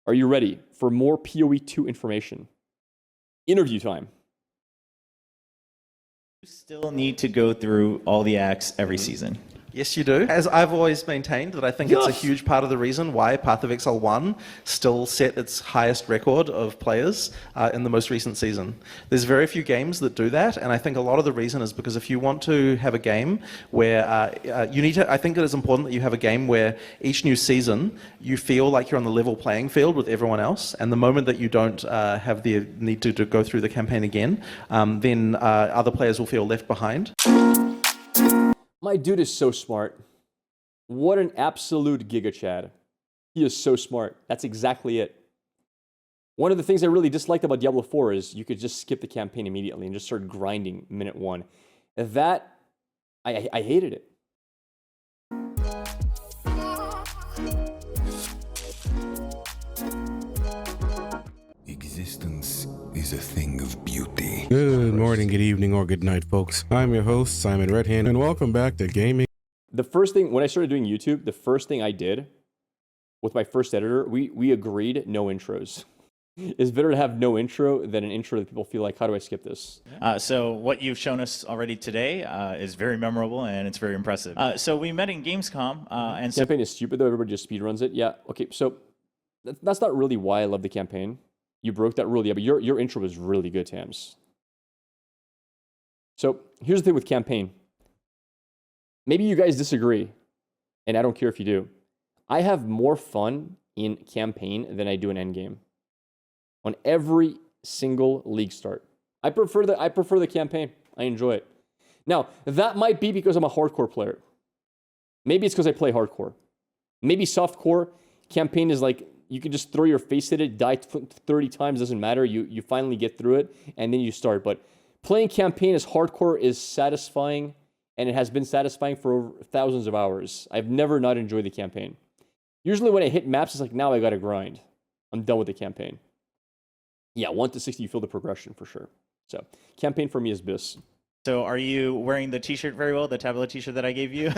Are you ready for more PoE2 information? Interview time. You still need to go through all the acts every season. Yes, you do. As I've always maintained, that I think it's a huge part of the reason why Path of Exile 1 still set its highest record of players in the most recent season. There's very few games that do that, and I think a lot of the reason is because if you want to have a game where I think it is important that you have a game where each new season you feel like you're on the level playing field with everyone else, and the moment that you don't have the need to go through the campaign again, then other players will feel left behind. My dude is so smart. What an absolute giga chad. He is so smart. That's exactly it. One of the things I really disliked about Diablo 4 is you could just skip the campaign immediately and just start grinding minute one. That, I hated it. Existence is a thing of beauty. Good morning, good evening, or good night, folks. I'm your host, Simon Redhand, and welcome back to Gaming. The first thing, when I started doing YouTube, the first thing I did with my first editor, we agreed no intros. It's better to have no intro than an intro that people feel like, how do I skip this? So what you've shown us already today is very memorable and it's very impressive. So we met in Gamescom. And Campaign is stupid though, everybody just speedruns it. Yeah, okay, so that's not really why I love the campaign. You broke that rule, yeah, but your intro was really good, Tams. So here's the thing with campaign. Maybe you guys disagree, and I don't care if you do. I have more fun in campaign than I do in endgame. On every single league start. I prefer the campaign. I enjoy it. Now, that might be because I'm a hardcore player. Maybe it's because I play hardcore. Maybe softcore campaign is like, you can just throw your face at it, die 30 times, doesn't matter. You finally get through it, and then you start. But playing campaign as hardcore is satisfying, and it has been satisfying for over thousands of hours. I've never not enjoyed the campaign. Usually when I hit maps, it's like, now I gotta grind. I'm done with the campaign. Yeah, 1 to 60, you feel the progression for sure. So, campaign for me is BIS. So are you wearing the t-shirt very well, the tablet t-shirt that I gave you?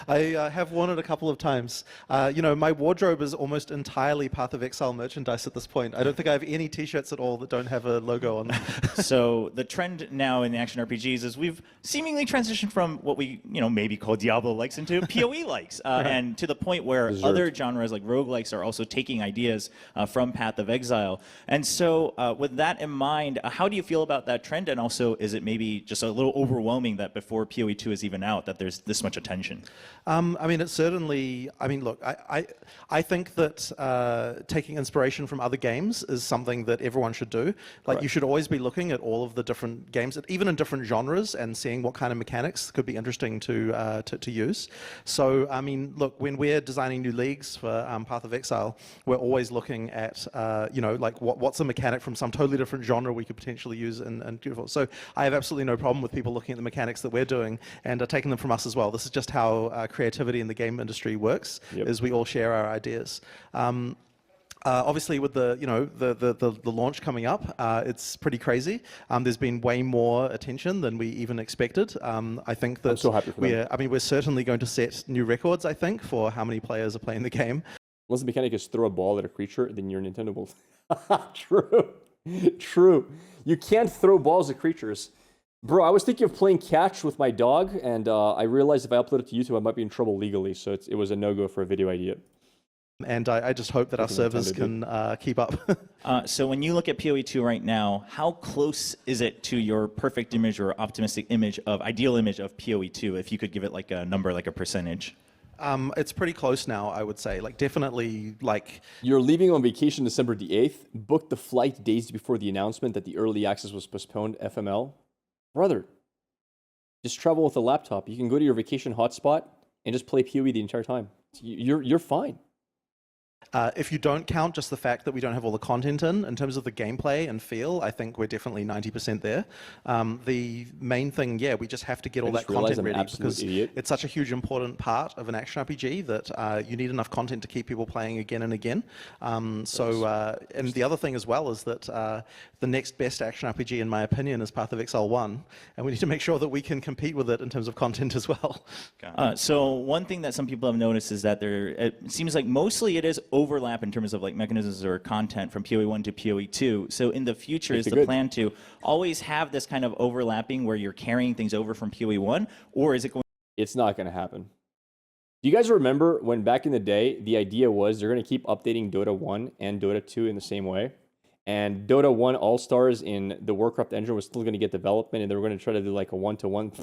I have worn it a couple of times. You know, my wardrobe is almost entirely Path of Exile merchandise at this point. I don't think I have any t-shirts at all that don't have a logo on them. So the trend now in the action RPGs is we've seemingly transitioned from what we, maybe call Diablo likes into PoE likes, and to the point where other genres like roguelikes are also taking ideas from Path of Exile. And so with that in mind, how do you feel about that trend? And also, is it maybe just a little overwhelming that before PoE2 is even out, that there's this much attention? I mean, it's certainly, look, I think that taking inspiration from other games is something that everyone should do. Like, you should always be looking at all of the different games, even in different genres, and seeing what kind of mechanics could be interesting to use. So, I mean, look, when we're designing new leagues for Path of Exile, we're always looking at, like what's a mechanic from some totally different genre we could potentially use in Beautiful. So I have absolutely no problem with people looking at the mechanics that we're doing and taking them from us as well. This is just how creativity in the game industry works, is we all share our ideas. Obviously, with the launch coming up, it's pretty crazy. There's been way more attention than we even expected. I think that I'm so happy for them. we're certainly going to set new records, I think, for how many players are playing the game. Unless the mechanic is throw a ball at a creature, then your Nintendo will. True. True. You can't throw balls at creatures. Bro, I was thinking of playing catch with my dog, and I realized if I upload it to YouTube, I might be in trouble legally, so it was a no-go for a video idea. And I just hope that our servers can keep up. So when you look at PoE2 right now, how close is it to your perfect image or optimistic image of, ideal image of PoE2, if you could give it like a number, like a percentage? It's pretty close now, I would say. Like, definitely, like... You're leaving on vacation December the 8th, booked the flight days before the announcement that the early access was postponed, FML. Brother, just travel with a laptop. You can go to your vacation hotspot and just play PoE the entire time. You're fine. If you don't count just the fact that we don't have all the content in terms of the gameplay and feel, I think we're definitely 90% there. The main thing, yeah, we just have to get all that content ready because it's such a huge important part of an action RPG that you need enough content to keep people playing again and again. And the other thing as well is that the next best action RPG, in my opinion, is Path of Exile 1, and we need to make sure that we can compete with it in terms of content as well. So one thing that some people have noticed is that it seems like mostly it is overlap in terms of like mechanisms or content from PoE 1 to PoE 2. So in the future, is the plan to always have this kind of overlapping where you're carrying things over from PoE 1, or is it going? It's not going to happen. Do you guys remember when back in the day, the idea was they're going to keep updating Dota 1 and Dota 2 in the same way? And Dota 1 All-Stars in the Warcraft engine was still going to get development, and they were going to try to do like a one-to-one.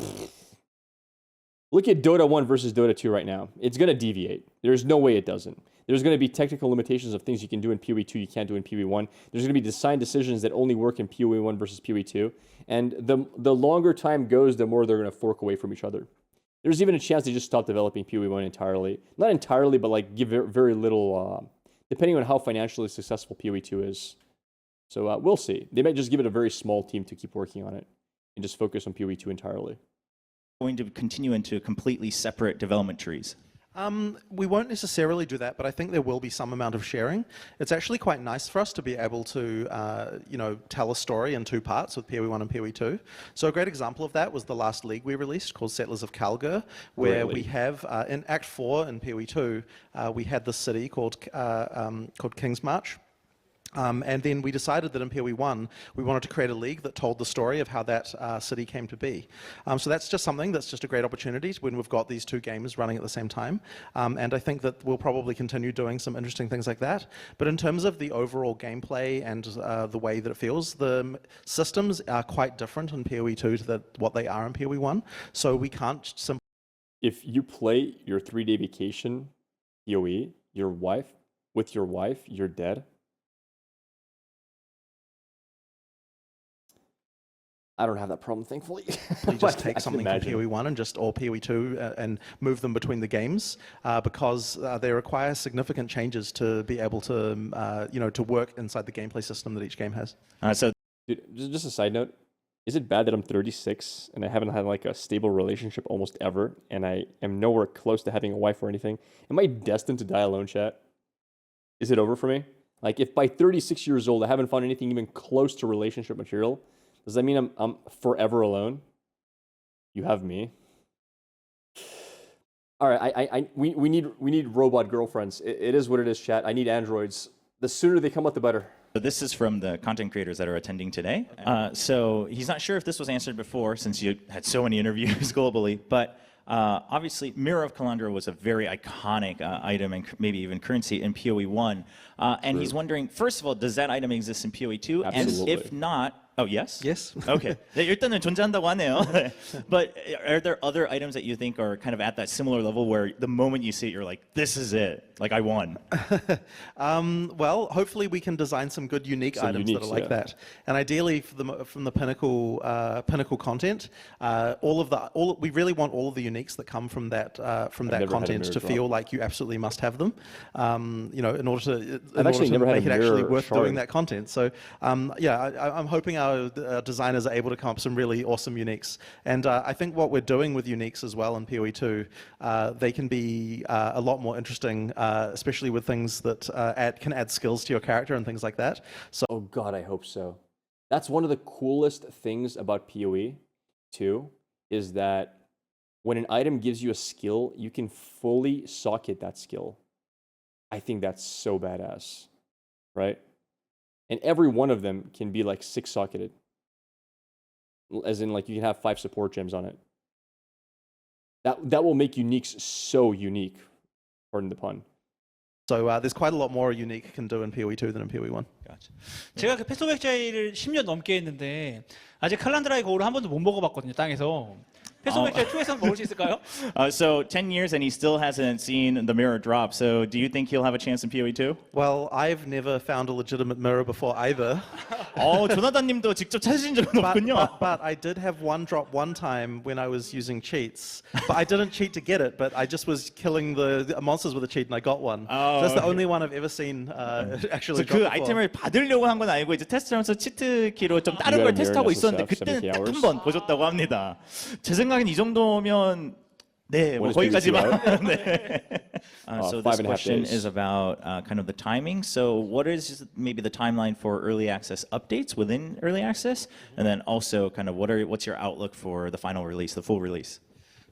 Look at Dota 1 versus Dota 2 right now. It's going to deviate. There's no way it doesn't. There's going to be technical limitations of things you can do in PoE 2 you can't do in PoE 1. There's going to be design decisions that only work in PoE 1 versus PoE 2. And the longer time goes, the more they're going to fork away from each other. There's even a chance they just stop developing PoE 1 entirely. Not entirely, but like give very little, depending on how financially successful PoE 2 is. So we'll see. They might just give it a very small team to keep working on it and just focus on PoE 2 entirely. Going to continue into completely separate development trees? We won't necessarily do that, but I think there will be some amount of sharing. It's actually quite nice for us to be able to, tell a story in two parts with PoE 1 and PoE 2. So a great example of that was the last league we released called Settlers of Kalgur, where we have, in Act 4 in PoE 2, we had this city called King's March. And then we decided that in PoE 1, we wanted to create a league that told the story of how that city came to be. So that's just something that's just a great opportunity when we've got these two games running at the same time. And I think that we'll probably continue doing some interesting things like that. But in terms of the overall gameplay and the way that it feels, the systems are quite different in PoE 2 to what they are in PoE 1. So we can't simply... If you play your 3-day vacation PoE, with your wife, you're dead. I don't have that problem, thankfully. You just take something from PoE 1 and or PoE 2 and move them between the games because they require significant changes to be able to, to work inside the gameplay system that each game has. Dude, just a side note. Is it bad that I'm 36 and I haven't had like a stable relationship almost ever, and I am nowhere close to having a wife or anything? Am I destined to die alone, chat? Is it over for me? Like, if by 36 years old I haven't found anything even close to relationship material, does that mean I'm forever alone? You have me. All right, we need robot girlfriends. It is what it is, chat. I need androids. The sooner they come out, the better. So this is from the content creators that are attending today. So he's not sure if this was answered before, since you had so many interviews globally, but obviously Mirror of Kalandra was a very iconic item and maybe even currency in PoE 1. And he's wondering, first of all, does that item exist in PoE 2? Absolutely. And if not, oh, yes? Yes. Okay. 네, 일단은 존재한다고 하네요. But are there other items that you think are kind of at that similar level where the moment you see it, you're like, this is it. Like, I won. Well, hopefully we can design some good unique items that are like that. And ideally, from the pinnacle content, we really want all of the uniques that come from that content to feel like you absolutely must have them. In order to make it actually worth doing that content. So I'm hoping our designers are able to come up with some really awesome uniques. And I think what we're doing with uniques as well in PoE 2, they can be a lot more interesting, especially with things that can add skills to your character and things like that. So, oh God, I hope so. That's one of the coolest things about PoE 2 is that when an item gives you a skill, you can fully socket that skill. I think that's so badass, right? And every one of them can be like 6-socketed. As in, like, you can have 5 support gems on it. That will make uniques so unique, pardon the pun. So there's quite a lot more unique can do in PoE 2 than in PoE 1. Gotcha. 제가 그 패스오백자이를 10년 넘게 했는데 아직 칼란드라의 거울을 한 번도 못 먹어봤거든요, 땅에서. 패스오백자이 2에서 먹을 수 있을까요? So 10 years and he still hasn't seen the mirror drop. So do you think he'll have a chance in PoE 2? Well, I've never found a legitimate mirror before either. 조나단님도 직접 찾으신 적은 없군요. But I did have one drop one time when I was using cheats. But I didn't cheat to get it, but I just was killing the monsters with a cheat and I got one. So that's the only one I've ever seen actually drop 그 before. 아이템을 받으려고 한 건 아니고 이제 테스트하면서 치트키로 좀 다른 걸 테스트하고 있었는데 그때는 딱 한 번 보셨다고 합니다. 제 생각엔 이 정도면 네, 뭐 거기까지만. So this question is about kind of the timing. So what is maybe the timeline for early access updates within early access, and then also kind of what's your outlook for the final release, the full release?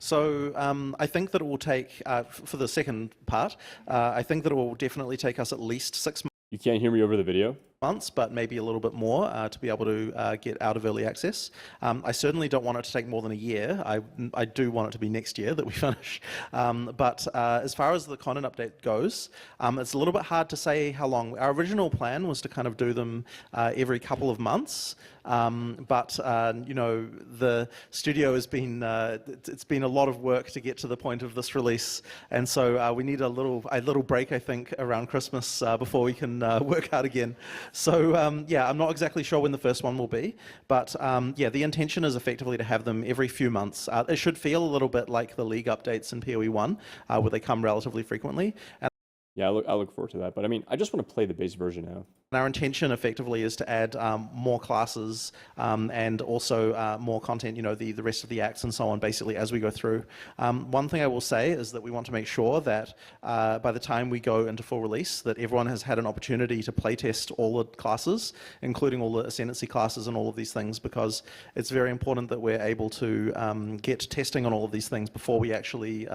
So I think that it will take, for the second part, I think that it will definitely take us at least 6 You can't hear me over the video? months, but maybe a little bit more to be able to get out of early access. I certainly don't want it to take more than a year. I do want it to be next year that we finish. But as far as the content update goes, it's a little bit hard to say how long. Our original plan was to kind of do them every couple of months. But you know, the studio has been it's been a lot of work to get to the point of this release, and so we need a little break, I think, around Christmas before we can work out again. So yeah, I'm not exactly sure when the first one will be, but yeah, the intention is effectively to have them every few months. It should feel a little bit like the League updates in PoE 1, where they come relatively frequently. Yeah, I look forward to that. But I mean, I just want to play the base version now. Our intention effectively is to add more classes and also more content, you know, the rest of the acts and so on, basically, as we go through. One thing I will say is that we want to make sure that by the time we go into full release, that everyone has had an opportunity to playtest all the classes, including all the ascendancy classes and all of these things, because it's very important that we're able to get testing on all of these things before we actually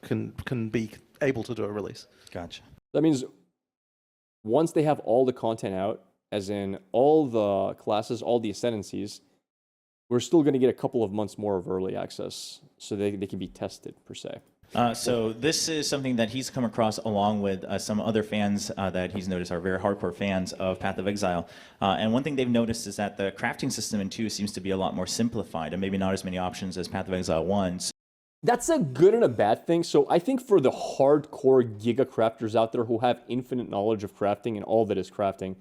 can be able to do a release. Gotcha. That means once they have all the content out, as in all the classes, all the ascendancies, we're still going to get a couple of months more of early access so they can be tested, per se. So this is something that he's come across along with some other fans that he's noticed are very hardcore fans of Path of Exile. And one thing they've noticed is that the crafting system in 2 seems to be a lot more simplified and maybe not as many options as Path of Exile 1. That's a good and a bad thing. So I think for the hardcore giga crafters out there who have infinite knowledge of crafting and all that is crafting,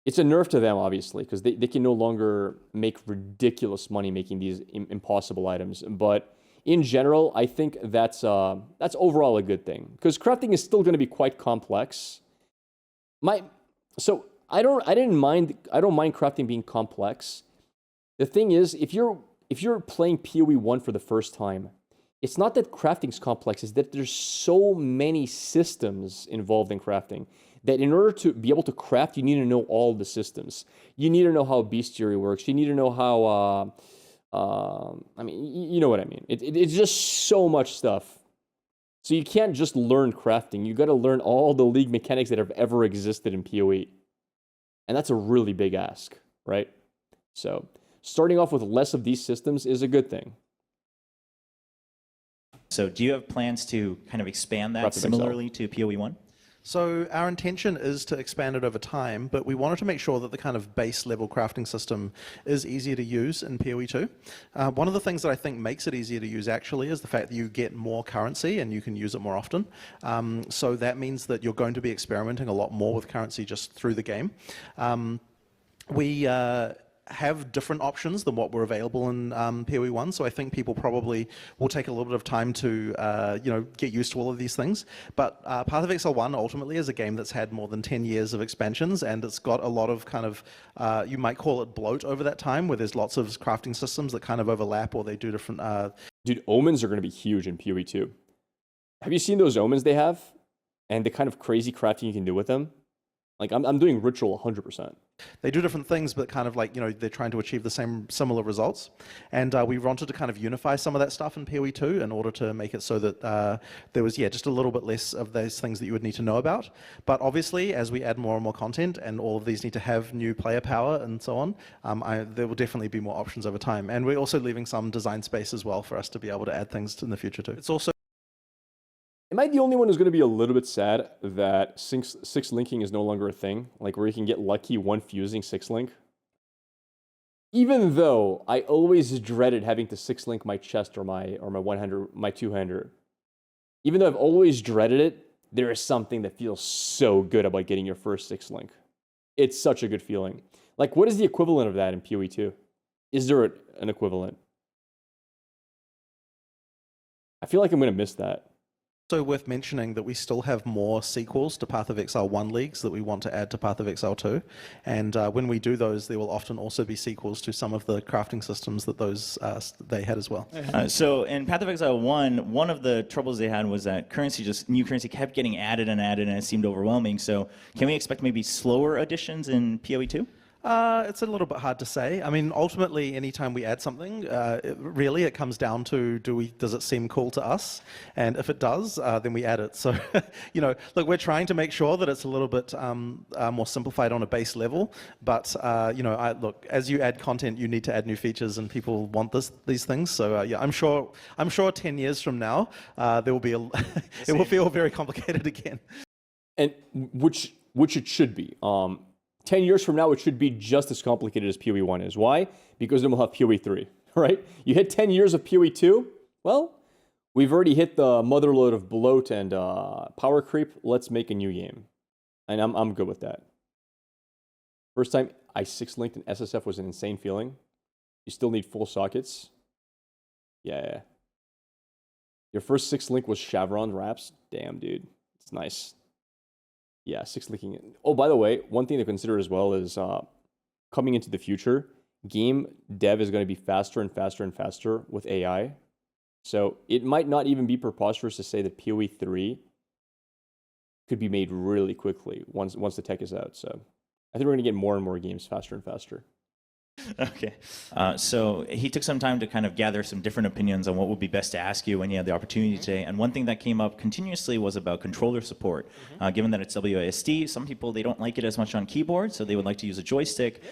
it's a nerf to them, obviously, because they can no longer make ridiculous money making these impossible items. But in general, I think that's overall a good thing, because crafting is still going to be quite complex. So I don't mind crafting being complex. The thing is, if you're playing PoE 1 for the first time, it's not that crafting's complex, it's that there's so many systems involved in crafting that in order to be able to craft, you need to know all the systems. You need to know how bestiary works. You need to know how, I mean, you know what I mean. It's just so much stuff. So you can't just learn crafting. You got to learn all the League mechanics that have ever existed in PoE. And that's a really big ask, right? So starting off with less of these systems is a good thing. So do you have plans to kind of expand that similarly to PoE 1? So our intention is to expand it over time, but we wanted to make sure that the kind of base level crafting system is easier to use in PoE 2. One of the things that I think makes it easier to use actually is the fact that you get more currency and you can use it more often. So that means that you're going to be experimenting a lot more with currency just through the game. We have different options than what were available in PoE 1, so I think people probably will take a little bit of time to you know, get used to all of these things. But Path of Exile 1 ultimately is a game that's had more than 10 years of expansions, and it's got a lot of kind of, you might call it bloat over that time, where there's lots of crafting systems that kind of overlap or they do different... Dude, omens are going to be huge in PoE 2. Have you seen those omens they have? And the kind of crazy crafting you can do with them? Like, I'm doing ritual 100%. They do different things, but kind of like, you know, they're trying to achieve the similar results. And we wanted to kind of unify some of that stuff in PoE 2 in order to make it so that there was, yeah, just a little bit less of those things that you would need to know about. But obviously, as we add more and more content, and all of these need to have new player power and so on, there will definitely be more options over time. And we're also leaving some design space as well for us to be able to add things in the future too. It's also... Am I the only one who's going to be a little bit sad that six linking is no longer a thing? Like where you can get lucky one fusing 6-link? Even though I always dreaded having to 6-link my chest or my 100, my 200. Even though I've always dreaded it, there is something that feels so good about getting your first 6-link. It's such a good feeling. Like, what is the equivalent of that in PoE 2? Is there an equivalent? I feel like I'm going to miss that. Also worth mentioning that we still have more sequels to Path of Exile 1 leagues that we want to add to Path of Exile 2. And when we do those, there will often also be sequels to some of the crafting systems that those they had as well. So in Path of Exile 1, one of the troubles they had was that new currency kept getting added and added, and it seemed overwhelming. So can we expect maybe slower additions in PoE 2? It's a little bit hard to say. I mean, ultimately, anytime we add something, it comes down to does it seem cool to us? And if it does, then we add it. So, look, we're trying to make sure that it's a little bit more simplified on a base level. But look, as you add content, you need to add new features, and people want these things. So, yeah, I'm sure 10 years from now, there will be it will feel very complicated again. And which it should be. 10 years from now, it should be just as complicated as PoE 1 is. Why? Because then we'll have PoE 3, right? You hit 10 years of PoE 2, well, we've already hit the motherload of bloat and power creep. Let's make a new game. And I'm good with that. First time I 6-linked an SSF was an insane feeling. You still need full sockets. Yeah. Your first 6-link was Chevron wraps. Damn, dude. It's nice. Yeah, 6-linking it. Oh, by the way, one thing to consider as well is coming into the future, game dev is going to be faster and faster and faster with AI. So it might not even be preposterous to say that PoE 3 could be made really quickly once the tech is out. So I think we're going to get more and more games faster and faster. Okay. So he took some time to kind of gather some different opinions on what would be best to ask you when you had the opportunity today. And one thing that came up continuously was about controller support. Given that it's WASD, some people, they don't like it as much on keyboard, so they would like to use a joystick.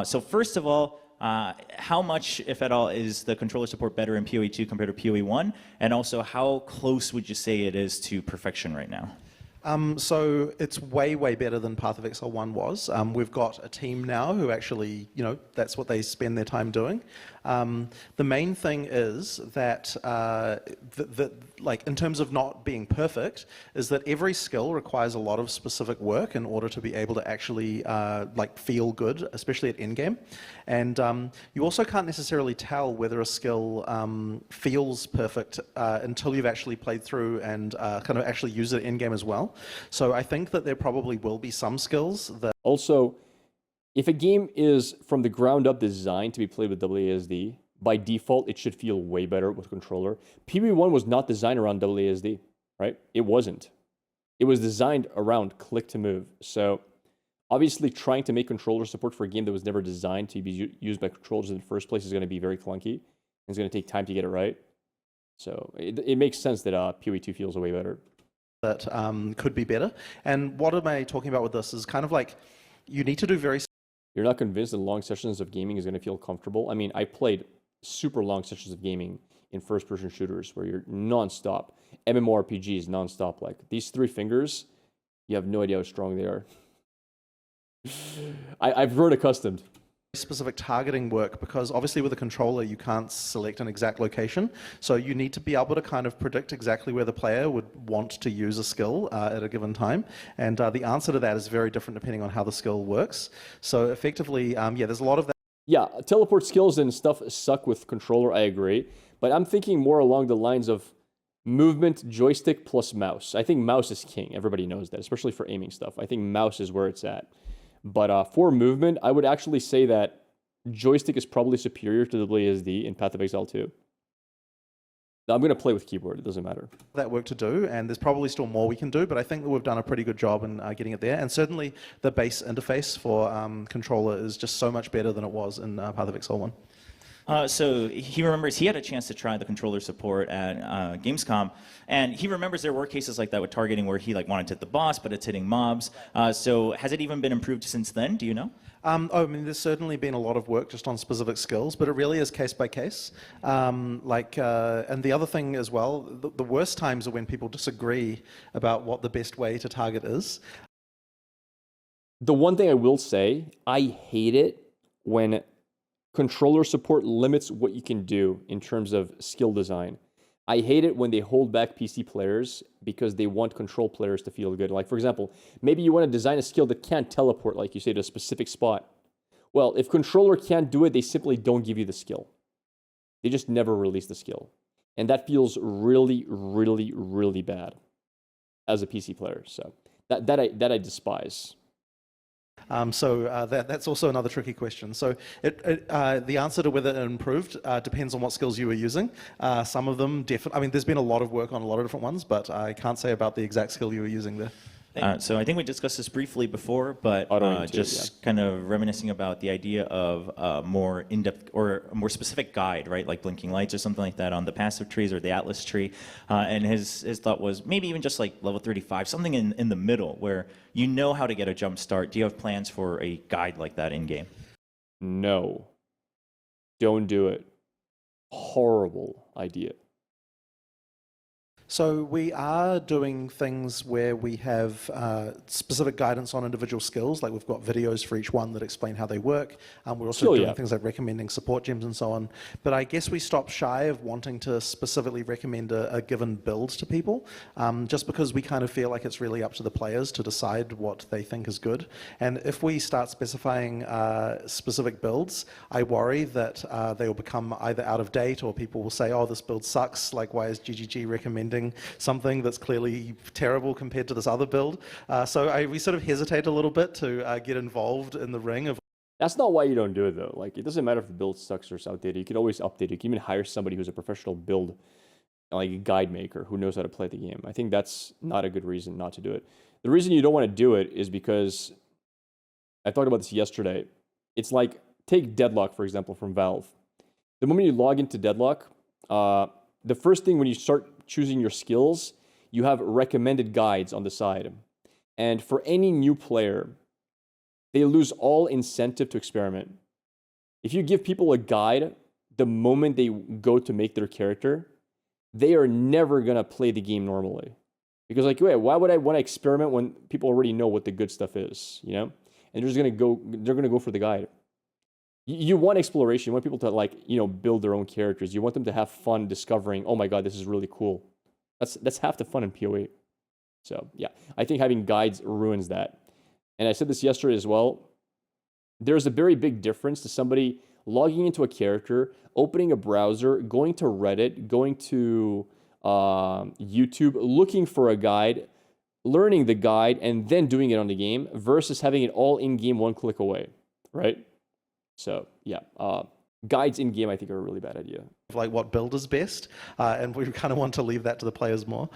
So first of all, how much, if at all, is the controller support better in PoE 2 compared to PoE 1? And also, how close would you say it is to perfection right now? So it's way, way better than Path of Exile 1 was. We've got a team now who actually, that's what they spend their time doing. The main thing is that, like in terms of not being perfect, is that every skill requires a lot of specific work in order to be able to actually feel good, especially at endgame. And you also can't necessarily tell whether a skill feels perfect until you've actually played through and kind of actually use it at endgame as well. So I think that there probably will be some skills that... Also, if a game is from the ground up designed to be played with WASD, by default, it should feel way better with controller. PoE 1 was not designed around WASD, right? It wasn't. It was designed around click to move. So obviously trying to make controller support for a game that was never designed to be used by controllers in the first place is going to be very clunky. It's going to take time to get it right. So it makes sense that PoE 2 feels way better. That could be better. And what am I talking about with this is kind of like, you need to do very... You're not convinced that long sessions of gaming is going to feel comfortable? I mean, I played super long sessions of gaming in first-person shooters where you're non-stop. MMORPGs non-stop. Like, these 3 fingers, you have no idea how strong they are. I've grown accustomed. Specific targeting work, because obviously with a controller you can't select an exact location, so you need to be able to kind of predict exactly where the player would want to use a skill at a given time, and the answer to that is very different depending on how the skill works. So effectively, yeah, there's a lot of that. Yeah, teleport skills and stuff suck with controller, I agree, but I'm thinking more along the lines of movement, joystick plus mouse. I think mouse is king, everybody knows that, especially for aiming stuff. I think mouse is where it's at. But for movement, I would actually say that joystick is probably superior to WASD in Path of Exile 2. I'm going to play with keyboard, it doesn't matter. That work to do, and there's probably still more we can do, but I think that we've done a pretty good job in getting it there. And certainly the base interface for controller is just so much better than it was in Path of Exile 1. So he remembers he had a chance to try the controller support at Gamescom, and he remembers there were cases like that with targeting where he wanted to hit the boss, but it's hitting mobs. So has it even been improved since then? Do you know? I mean, there's certainly been a lot of work just on specific skills, but it really is case by case. And the other thing as well, the worst times are when people disagree about what the best way to target is. The one thing I will say, I hate it when controller support limits what you can do in terms of skill design. I hate it when they hold back PC players because they want control players to feel good. Like, for example, maybe you want to design a skill that can't teleport, like you say, to a specific spot. Well, if controller can't do it, they simply don't give you the skill. They just never release the skill. And that feels really, really, really bad as a PC player. So that I despise. That's also another tricky question. So the answer to whether it improved depends on what skills you were using. Some of them definitely, I mean, there's been a lot of work on a lot of different ones, but I can't say about the exact skill you were using there. So I think we discussed this briefly before, but Autonomy too, just kind of reminiscing about the idea of a more in-depth or a more specific guide, right, like blinking lights or something like that on the passive trees or the atlas tree. And his thought was maybe even just like level 35, something in the middle where you know how to get a jump start. Do you have plans for a guide like that in-game? No. Don't do it. Horrible idea. So we are doing things where we have specific guidance on individual skills, like we've got videos for each one that explain how they work. We're also doing things like recommending support gems and so on. But I guess we stopped shy of wanting to specifically recommend a given build to people, just because we kind of feel like it's really up to the players to decide what they think is good. And if we start specifying specific builds, I worry that they will become either out of date or people will say, oh, this build sucks, like why is GGG recommending something that's clearly terrible compared to this other build. So we sort of hesitate a little bit to get involved in the ring of. That's not why you don't do it though. Like it doesn't matter if the build sucks or it's outdated. You can always update it. You can even hire somebody who's a professional build, like a guide maker who knows how to play the game. I think that's not a good reason not to do it. The reason you don't want to do it is because I talked about this yesterday. It's like take Deadlock for example from Valve. The moment you log into Deadlock, the first thing when you start choosing your skills, you have recommended guides on the side. And for any new player, they lose all incentive to experiment. If you give people a guide the moment they go to make their character, they are never gonna play the game normally. Because like, wait, why would I want to experiment when people already know what the good stuff is, you know? And they're gonna go for the guide. You want exploration. You want people to like, you know, build their own characters. You want them to have fun discovering, oh my God, this is really cool. That's half the fun in PoE. So yeah, I think having guides ruins that. And I said this yesterday as well. There's a very big difference to somebody logging into a character, opening a browser, going to Reddit, going to YouTube, looking for a guide, learning the guide, and then doing it on the game versus having it all in-game one click away, right? So yeah, guides in-game I think are a really bad idea. Like what build is best, and we kind of want to leave that to the players more.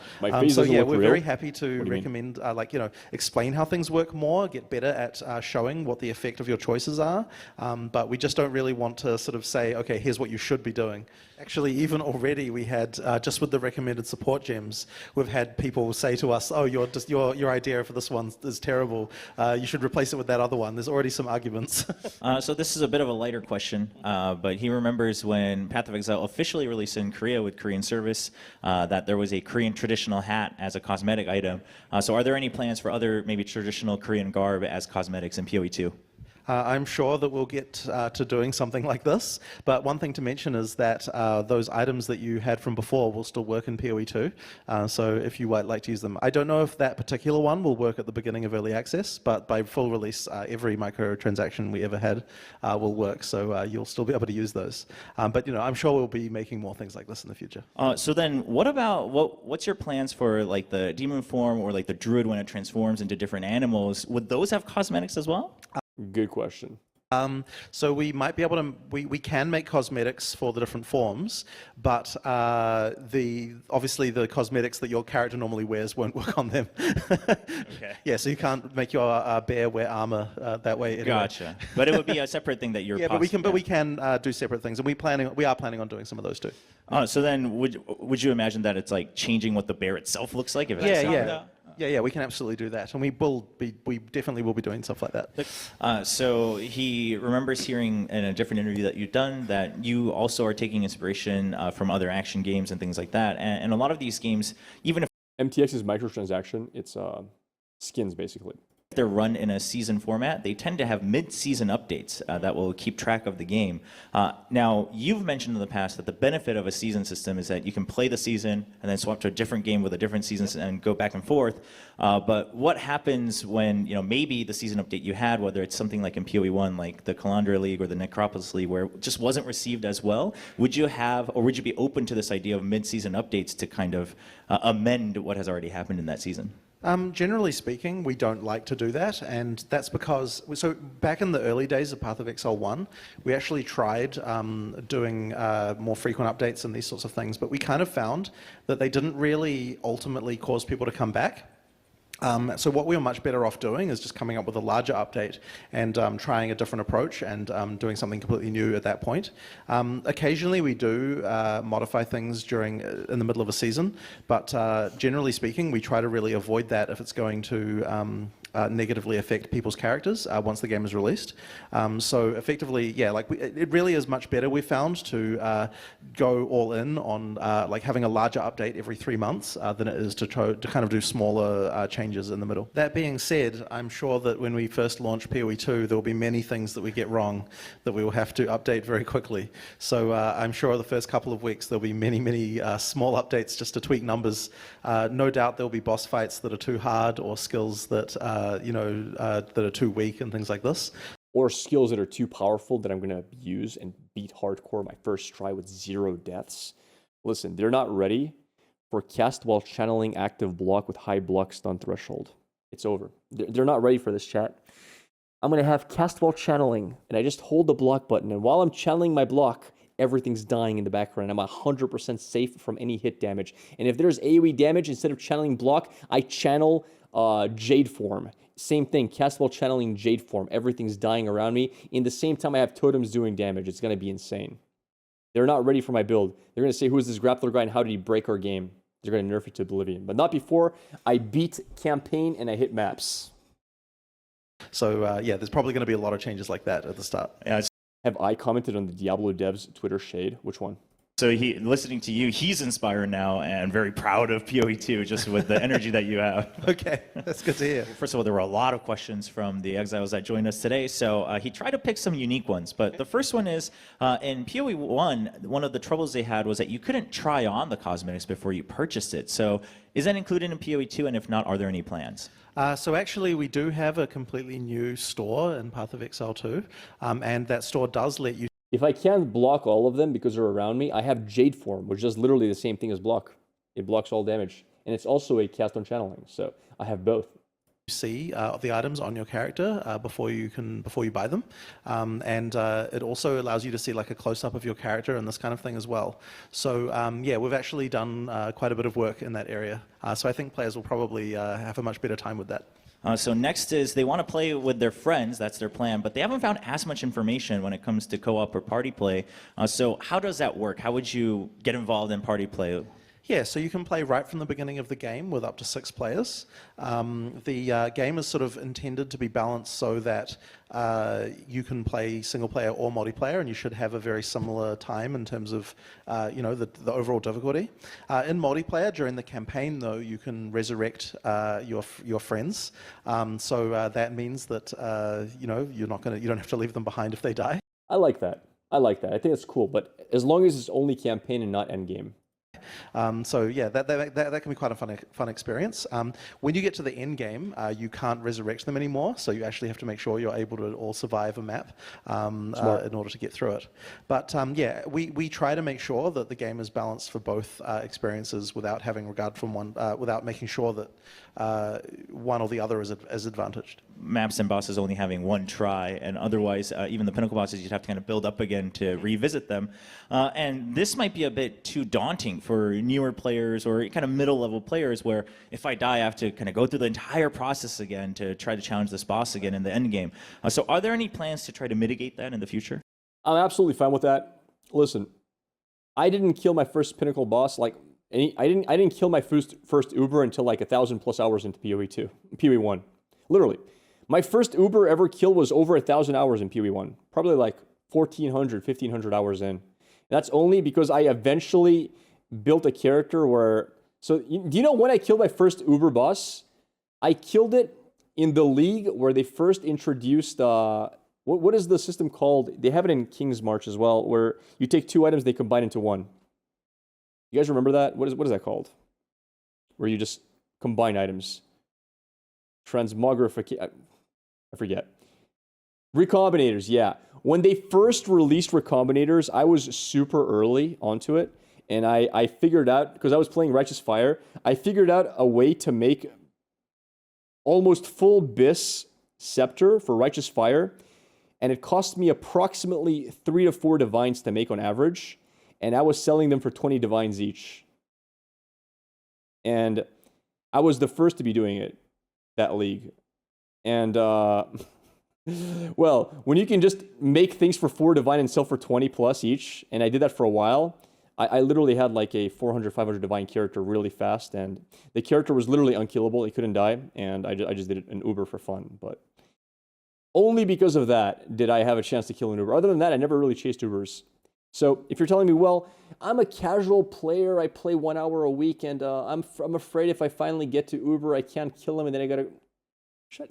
So yeah, we're very happy to recommend, like, you know, explain how things work more, get better at showing what the effect of your choices are, but we just don't really want to sort of say, okay, here's what you should be doing. Actually, even already we had, just with the recommended support gems, we've had people say to us, oh, your idea for this one is terrible, you should replace it with that other one. There's already some arguments. So this is a bit of a lighter question, but he remembers when Path of Exile officially released in Korea with Korean service, that there was a Korean traditional hat as a cosmetic item. So are there any plans for other maybe traditional Korean garb as cosmetics in PoE 2? I'm sure that we'll get to doing something like this, but one thing to mention is that those items that you had from before will still work in PoE 2, so if you would like to use them. I don't know if that particular one will work at the beginning of early access, but by full release, every microtransaction we ever had will work, so you'll still be able to use those. But you know, I'm sure we'll be making more things like this in the future. So then what about, what's your plans for like the demon form or like the druid when it transforms into different animals? Would those have cosmetics as well? Good question. So we might be able to, we can make cosmetics for the different forms, but obviously the cosmetics that your character normally wears won't work on them. Okay. Yeah, so you can't make your bear wear armor that way. Anyway. Gotcha. But it would be a separate thing that you're. Yeah, but we can do separate things, and we are planning on doing some of those too. So then, would you imagine that it's like changing what the bear itself looks like? If it's Yeah, we can absolutely do that, and we definitely will be doing stuff like that. So he remembers hearing in a different interview that you've done that you also are taking inspiration from other action games and things like that, and a lot of these games, even if MTX is microtransaction, it's skins basically. they're run in a season format, they tend to have mid-season updates that will keep track of the game. Now, you've mentioned in the past that the benefit of a season system is that you can play the season and then swap to a different game with a different season and go back and forth. But what happens when, you know, maybe the season update you had, whether it's something like in PoE 1, like the Kalandra League or the Necropolis League, where it just wasn't received as well? Would you have, or would you be open to this idea of mid-season updates to kind of amend what has already happened in that season? Generally speaking, we don't like to do that, and that's because, so back in the early days of Path of Exile 1, we actually tried doing more frequent updates and these sorts of things, but we kind of found that they didn't really ultimately cause people to come back. So what we were much better off doing is just coming up with a larger update and trying a different approach and doing something completely new at that point. Occasionally we do modify things in the middle of a season, but generally speaking, we try to really avoid that if it's going to negatively affect people's characters once the game is released. So effectively, yeah, like it really is much better, we found, to go all in on like having a larger update every 3 months than it is to kind of do smaller changes in the middle. That being said, I'm sure that when we first launch PoE 2, there will be many things that we get wrong that we will have to update very quickly. So I'm sure the first couple of weeks there'll be many small updates just to tweak numbers. No doubt there'll be boss fights that are too hard or skills that that are too weak and things like this. Or skills that are too powerful that I'm going to use and beat hardcore my first try with 0 deaths. Listen, they're not ready for cast while channeling active block with high block stun threshold. It's over. They're not ready for this, chat. I'm going to have cast while channeling, and I just hold the block button, and while I'm channeling my block, everything's dying in the background. I'm 100% safe from any hit damage. And if there's AoE damage, instead of channeling block, I channel Jade form. Same thing, cast while channeling Jade form. Everything's dying around me. In the same time, I have totems doing damage. It's going to be insane. They're not ready for my build. They're going to say, who is this GrappLr guy and how did he break our game? They're going to nerf it to oblivion. But not before I beat campaign and I hit maps. So yeah, there's probably going to be a lot of changes like that at the start. Yeah. Have I commented on the Diablo devs Twitter shade? Which one? So listening to you, he's inspired now and very proud of PoE 2 just with the energy that you have. Okay, that's good to hear. First of all, there were a lot of questions from the exiles that joined us today, so he tried to pick some unique ones. But the first one is, in PoE 1, one of the troubles they had was that you couldn't try on the cosmetics before you purchased it. So is that included in PoE 2, and if not, are there any plans? So actually, we do have a completely new store in Path of Exile 2, and that store does let you. If I can't block all of them because they're around me, I have Jade form, which does literally the same thing as block. It blocks all damage. And it's also a cast on channeling, so I have both. See the items on your character before you buy them, and it also allows you to see like a close-up of your character and this kind of thing as well. So yeah, we've actually done quite a bit of work in that area. So I think players will probably have a much better time with that. So next is they want to play with their friends, that's their plan, but they haven't found as much information when it comes to co-op or party play. So how does that work? How would you get involved in party play? Yeah, so you can play right from the beginning of the game with up to 6 players. The game is sort of intended to be balanced so that you can play single player or multiplayer, and you should have a very similar time in terms of the overall difficulty. In multiplayer, during the campaign, though, you can resurrect your friends. So that means that you don't have to leave them behind if they die. I like that. I think it's cool, but as long as it's only campaign and not endgame. So yeah, that can be quite a fun experience. When you get to the end game, you can't resurrect them anymore, so you actually have to make sure you're able to all survive a map in order to get through it. But yeah, we try to make sure that the game is balanced for both experiences without having regard from one, without making sure that one or the other is advantaged. Maps and bosses only having one try, and otherwise, even the pinnacle bosses, you'd have to kind of build up again to revisit them. And this might be a bit too daunting for newer players or kind of middle-level players, where if I die, I have to kind of go through the entire process again to try to challenge this boss again in the end game. So are there any plans to try to mitigate that in the future? I'm absolutely fine with that. Listen, I didn't kill my first pinnacle boss I didn't kill my first Uber until like 1,000+ hours into PoE 1. Literally. My first Uber ever kill was over 1,000 hours in PoE 1. Probably like 1,400, 1,500 hours in. That's only because I eventually built a character where... So, do you know when I killed my first Uber boss? I killed it in the league where they first introduced... what is the system called? They have it in King's March as well, where you take 2 items, they combine into 1. You guys remember that? What is that called? Where you just combine items. Transmogrification. I forget. Recombinators, yeah. When they first released Recombinators, I was super early onto it. And I figured out, because I was playing Righteous Fire, I figured out a way to make almost full BIS Scepter for Righteous Fire. And it cost me approximately 3 to 4 divines to make on average. And I was selling them for 20 divines each. And I was the first to be doing it. that league. And, well, when you can just make things for 4 divine and sell for 20 plus each, and I did that for a while, I literally had like a 400, 500 divine character really fast, and the character was literally unkillable. It couldn't die, and I just did an Uber for fun. But only because of that did I have a chance to kill an Uber. Other than that, I never really chased Ubers. So if you're telling me, well, I'm a casual player, I play 1 hour a week, and I'm afraid if I finally get to Uber, I can't kill him, and then I gotta...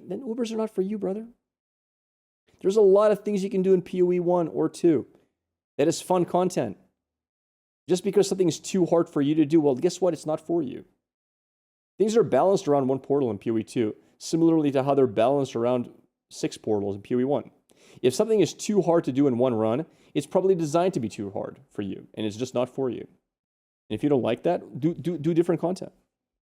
Then Ubers are not for you, brother. There's a lot of things you can do in PoE 1 or 2 that is fun content. Just because something is too hard for you to do, well, guess what? It's not for you. Things are balanced around 1 portal in PoE 2, similarly to how they're balanced around 6 portals in PoE 1. If something is too hard to do in one run, it's probably designed to be too hard for you, and it's just not for you. And if you don't like that, do different content.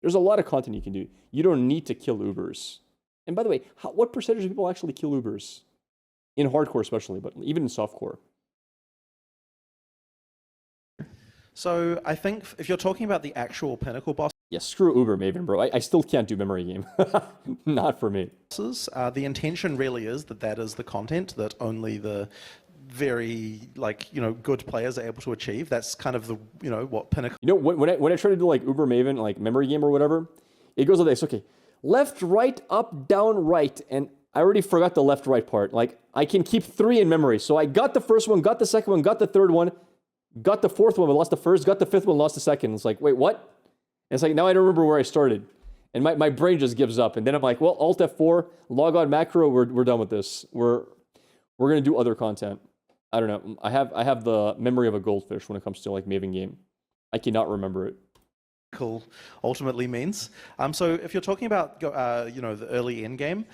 There's a lot of content you can do. You don't need to kill Ubers. And by the way, what percentage of people actually kill Ubers? In hardcore especially, but even in softcore. So I think if you're talking about the actual pinnacle bosses, Yeah, screw Uber Maven, bro. I still can't do memory game. Not for me. the intention really is that is the content that only the very good players are able to achieve. That's kind of the what pinnacle. When I try to do like Uber Maven, like memory game or whatever, it goes like this. Okay, left, right, up, down, right, and I already forgot the left, right part. Like I can keep 3 in memory. So I got the first one, got the second one, got the third one, got the fourth one, but lost the first, got the fifth one, lost the second. It's like, wait, what? And it's like, now I don't remember where I started. And my brain just gives up. And then I'm like, well, Alt F4, log on macro, we're done with this. We're going to do other content. I don't know. I have the memory of a goldfish when it comes to like Maven game. I cannot remember it. Ultimately means. So if you're talking about the early end game,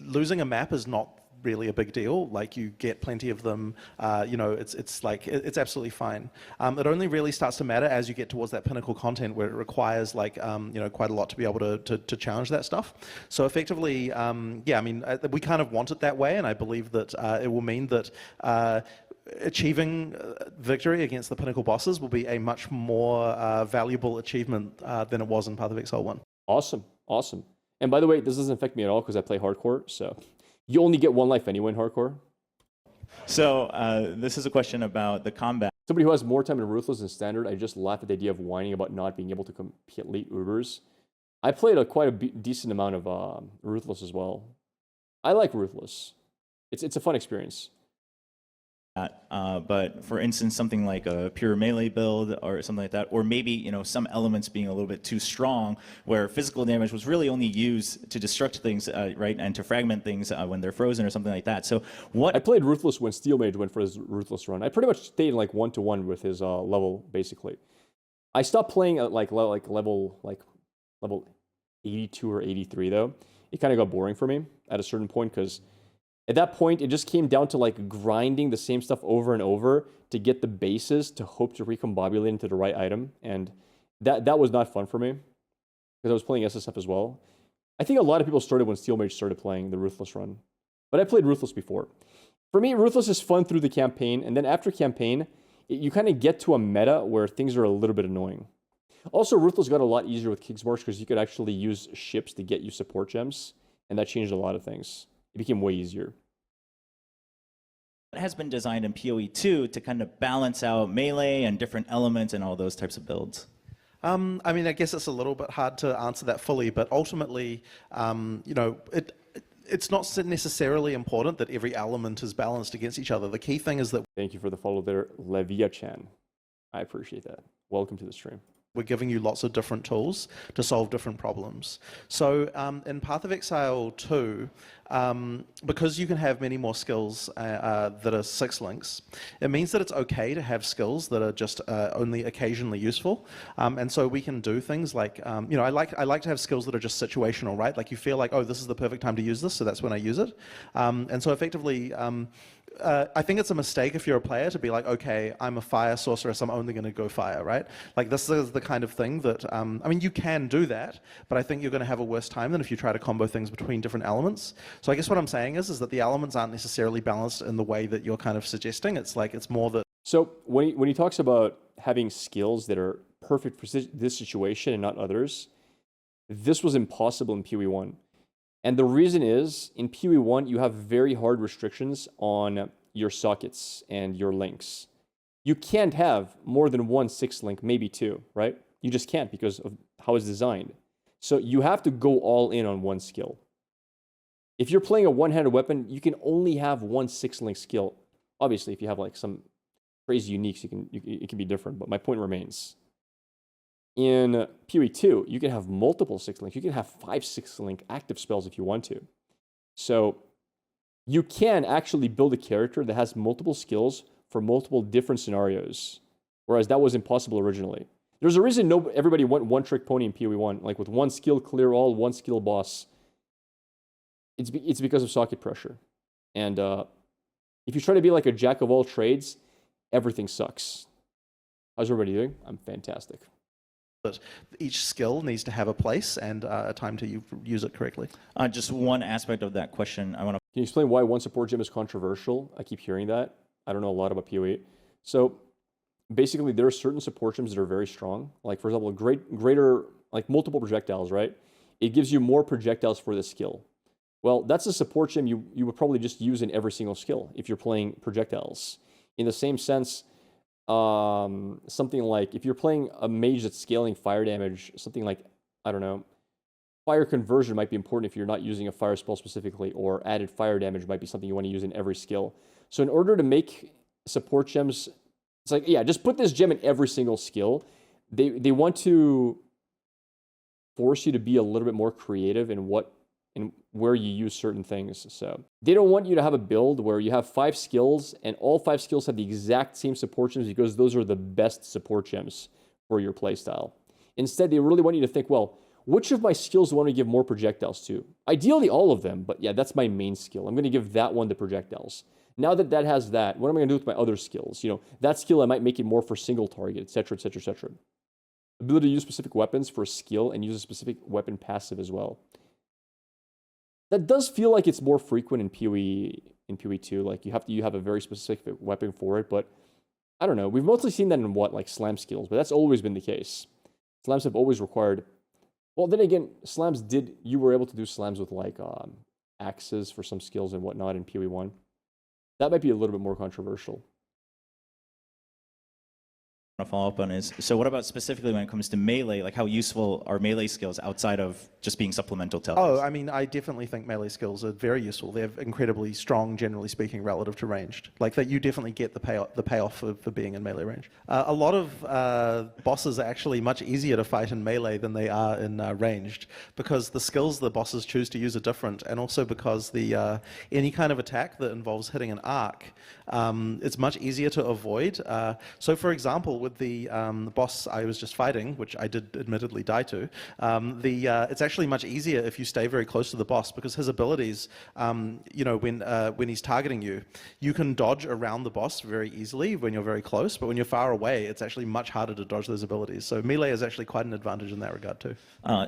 losing a map is not really a big deal. Like you get plenty of them. It's absolutely fine. It only really starts to matter as you get towards that pinnacle content where it requires quite a lot to be able to challenge that stuff. So effectively, we kind of want it that way, and I believe that it will mean that achieving victory against the pinnacle bosses will be a much more valuable achievement than it was in Path of Exile 1. Awesome. And by the way, this doesn't affect me at all because I play hardcore, so you only get 1 life anyway in hardcore. So this is a question about the combat. Somebody who has more time in Ruthless than Standard, I just laugh at the idea of whining about not being able to complete Ubers. I played quite a decent amount of Ruthless as well. I like Ruthless. It's a fun experience. But for instance, something like a pure melee build or something like that, or maybe some elements being a little bit too strong, where physical damage was really only used to destruct things, right, and to fragment things when they're frozen or something like that. So what I played Ruthless when Steel Mage went for his Ruthless run. I pretty much stayed in like 1-to-1 with his level basically. I stopped playing at level 82 or 83 though. It kind of got boring for me at a certain point because at that point, it just came down to like grinding the same stuff over and over to get the bases to hope to recombobulate into the right item. And that was not fun for me because I was playing SSF as well. I think a lot of people started when Steel Mage started playing the Ruthless run. But I played Ruthless before. For me, Ruthless is fun through the campaign. And then after campaign, you kind of get to a meta where things are a little bit annoying. Also, Ruthless got a lot easier with King's March because you could actually use ships to get you support gems. And that changed a lot of things. It became way easier. It has been designed in PoE 2 to kind of balance out melee and different elements and all those types of builds. I guess it's a little bit hard to answer that fully, but ultimately, it's not necessarily important that every element is balanced against each other. The key thing is that... Thank you for the follow there, Levia-chan. I appreciate that. Welcome to the stream. We're giving you lots of different tools to solve different problems. So in Path of Exile 2, because you can have many more skills that are 6 links, it means that it's okay to have skills that are just only occasionally useful. And so we can do things like, I like to have skills that are just situational, right? Like you feel like, oh, this is the perfect time to use this, so that's when I use it. And so effectively, I think it's a mistake if you're a player to be like, okay, I'm a fire sorcerer, so I'm only going to go fire, right? Like this is the kind of thing that, you can do that, but I think you're going to have a worse time than if you try to combo things between different elements. So I guess what I'm saying is that the elements aren't necessarily balanced in the way that you're kind of suggesting. It's like, it's more that... So when he talks about having skills that are perfect for this situation and not others, this was impossible in PoE 1. And the reason is, in PoE1, you have very hard restrictions on your sockets and your links. You can't have more than one 6 link, maybe 2, right? You just can't because of how it's designed. So you have to go all in on one skill. If you're playing a one-handed weapon, you can only have one 6 link skill. Obviously, if you have like some crazy uniques, it can be different, but my point remains. In PoE2, you can have multiple 6 links. You can have 5 6 link active spells if you want to. So you can actually build a character that has multiple skills for multiple different scenarios, whereas that was impossible originally. There's a reason everybody went one-trick pony in PoE1, like with one skill clear all, one skill boss. It's because of socket pressure. And if you try to be like a jack of all trades, everything sucks. How's everybody doing? I'm fantastic. But each skill needs to have a place and a time to use it correctly. Just one aspect of that question I want to. Can you explain why one support gem is controversial? I keep hearing that. I don't know a lot about PoE. So basically, there are certain support gems that are very strong. Like, for example, greater, like multiple projectiles, right? It gives you more projectiles for the skill. Well, that's a support gem you would probably just use in every single skill if you're playing projectiles. In the same sense, something like if you're playing a mage that's scaling fire damage, something like, I don't know, fire conversion might be important if you're not using a fire spell specifically, or added fire damage might be something you want to use in every skill. So in order to make support gems, it's like, yeah, just put this gem in every single skill. They want to force you to be a little bit more creative in where you use certain things. So they don't want you to have a build where you have 5 skills and all 5 skills have the exact same support gems because those are the best support gems for your playstyle. Instead, they really want you to think, well, which of my skills do I want to give more projectiles to? Ideally, all of them, but yeah, that's my main skill. I'm going to give that one the projectiles. Now that that has that, what am I going to do with my other skills? You know, that skill, I might make it more for single target, etc., etc., etc. Ability to use specific weapons for a skill and use a specific weapon passive as well. That does feel like it's more frequent in PoE2. Like you have a very specific weapon for it, but I don't know. We've mostly seen that in like slam skills, but that's always been the case. Slams have always required. Well, then again, you were able to do slams with like axes for some skills and whatnot in PoE1. That might be a little bit more controversial. To follow up on is, so what about specifically when it comes to melee, like how useful are melee skills outside of just being supplemental to others? Oh, I mean, I definitely think melee skills are very useful. They're incredibly strong, generally speaking, relative to ranged. Like that, you definitely get the payoff for being in melee range. A lot of bosses are actually much easier to fight in melee than they are in ranged, because the skills the bosses choose to use are different, and also because the any kind of attack that involves hitting an arc, it's much easier to avoid. So, for example, with the boss I was just fighting, which I did admittedly die to, it's actually much easier if you stay very close to the boss, because his abilities, you know, when he's targeting you, you can dodge around the boss very easily when you're very close, but when you're far away, it's actually much harder to dodge those abilities. So melee is actually quite an advantage in that regard too.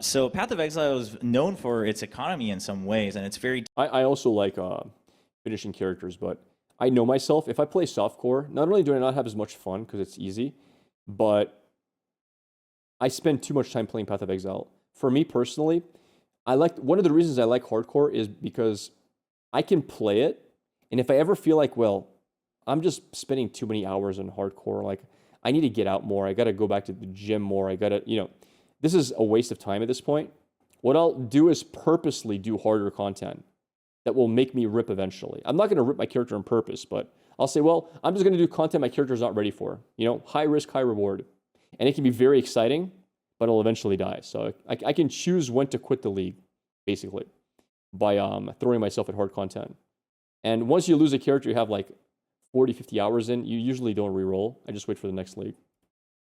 So Path of Exile is known for its economy in some ways, and it's very. I also like finishing characters, but I know myself. If I play softcore, not only do I not have as much fun because it's easy, but I spend too much time playing Path of Exile. For me personally, one of the reasons I like hardcore is because I can play it, and if I ever feel like, well, I'm just spending too many hours on hardcore, like I need to get out more, I got to go back to the gym more, I got to, you know, this is a waste of time at this point. What I'll do is purposely do harder content that will make me rip eventually. I'm not going to rip my character on purpose, but I'll say, well, I'm just going to do content my character's not ready for. You know, high risk, high reward. And it can be very exciting, but it'll eventually die. So I can choose when to quit the league, basically, by throwing myself at hard content. And once you lose a character you have like 40, 50 hours in, you usually don't reroll. I just wait for the next league.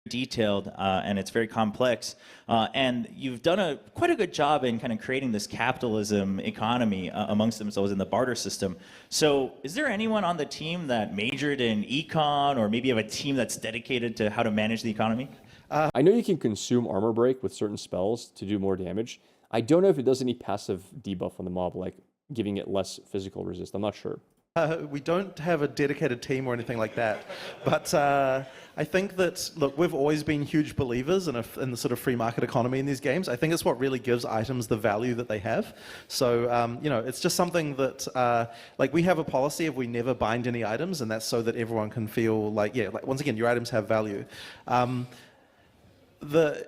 Detailed and it's very complex, and you've done quite a good job in kind of creating this capitalism economy amongst themselves in the barter system. So is there anyone on the team that majored in econ, or maybe you have a team that's dedicated to how to manage the economy? I know you can consume armor break with certain spells to do more damage. I don't know if it does any passive debuff on the mob, like giving it less physical resist. I'm not sure. We don't have a dedicated team or anything like that, but I think that, look, we've always been huge believers in the sort of free market economy in these games. I think it's what really gives items the value that they have. So, it's just something that, like, we have a policy of we never bind any items, and that's so that everyone can feel like, once again, your items have value. The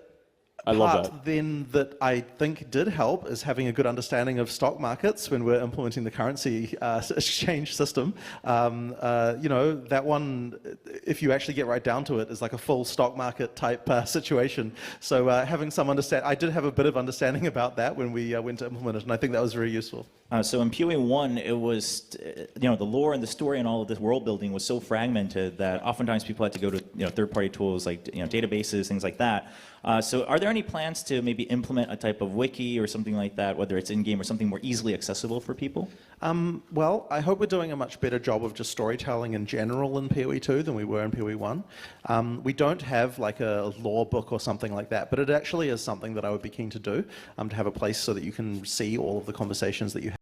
I love part that. then that I think did help is having a good understanding of stock markets when we're implementing the currency exchange system. That one, if you actually get right down to it, is like a full stock market type situation. So having some I did have a bit of understanding about that when we went to implement it, and I think that was very useful. So in PoE 1, it was, the lore and the story and all of this world building was so fragmented that oftentimes people had to go to third-party tools like databases, things like that. So are there any plans to maybe implement a type of wiki or something like that, whether it's in-game or something more easily accessible for people? Well, I hope we're doing a much better job of just storytelling in general in PoE 2 than we were in PoE 1. We don't have like a lore book or something like that, but it actually is something that I would be keen to do, to have a place so that you can see all of the conversations that you have.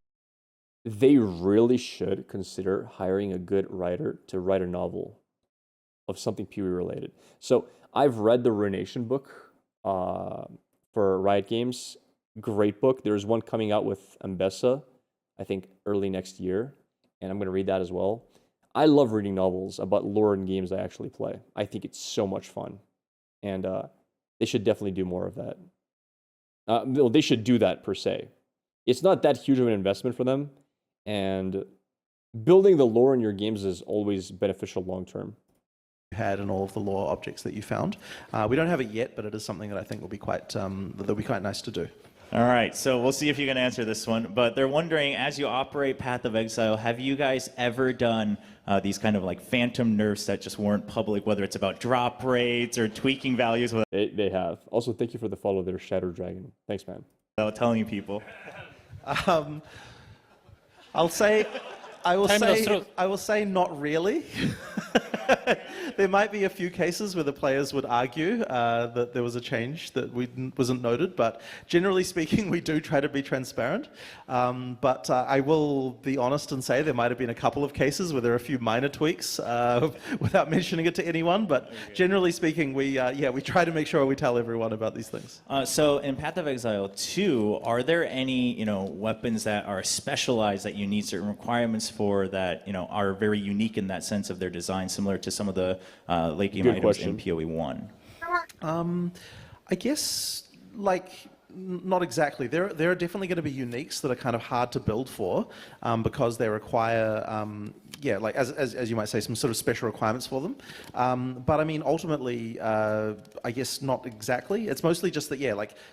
They really should consider hiring a good writer to write a novel of something PoE related. So I've read the Ruination book for Riot Games. Great book. There's one coming out with Ambessa, I think early next year, and I'm going to read that as well. I love reading novels about lore and games I actually play. I think it's so much fun, and they should definitely do more of that. They should do that per se. It's not that huge of an investment for them, and building the lore in your games is always beneficial long term. Had and all of the lore objects that you found. We don't have it yet, but it is something that I think will be quite nice to do. All right, so we'll see if you can answer this one. But they're wondering, as you operate Path of Exile, have you guys ever done these kind of like phantom nerfs that just weren't public, whether it's about drop rates or tweaking values? They have. Also, thank you for the follow there, Shadow Dragon. Thanks, man. Without telling people. I will say not really. There might be a few cases where the players would argue that there was a change that wasn't noted, but generally speaking, we do try to be transparent. But I will be honest and say there might have been a couple of cases where there are a few minor tweaks without mentioning it to anyone. But generally speaking, we try to make sure we tell everyone about these things. So in Path of Exile 2, are there any weapons that are specialized that you need certain requirements for that are very unique in that sense of their design, similar to some of the late game items in PoE 1? I guess not exactly. There are definitely going to be uniques that are kind of hard to build for because they require, as you might say, some sort of special requirements for them. But I mean, ultimately, I guess not exactly. It's mostly just that,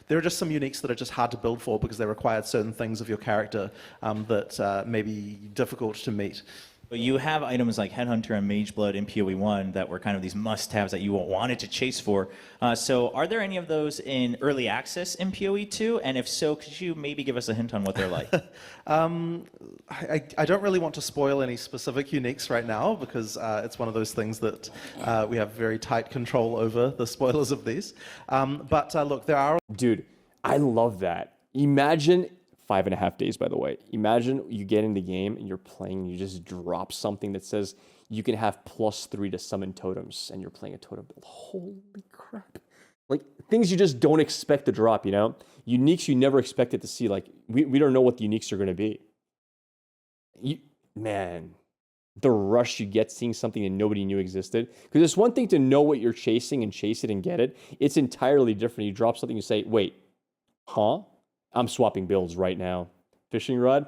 there are just some uniques that are just hard to build for because they require certain things of your character that may be difficult to meet. But you have items like Headhunter and Mageblood in PoE 1 that were kind of these must-haves that you wanted to chase for. So are there any of those in early access in PoE 2? And if so, could you maybe give us a hint on what they're like? I don't really want to spoil any specific uniques right now because it's one of those things that we have very tight control over the spoilers of these. But look, there are... Dude, I love that. Imagine... 5.5 days, by the way. Imagine you get in the game and you're playing and you just drop something that says you can have +3 to summon totems and you're playing a totem build. Holy crap. Like, things you just don't expect to drop, Uniques you never expected to see. Like, we don't know what the uniques are going to be. Man, the rush you get seeing something that nobody knew existed. Because it's one thing to know what you're chasing and chase it and get it. It's entirely different. You drop something, you say, wait, huh? I'm swapping builds right now. Fishing rod?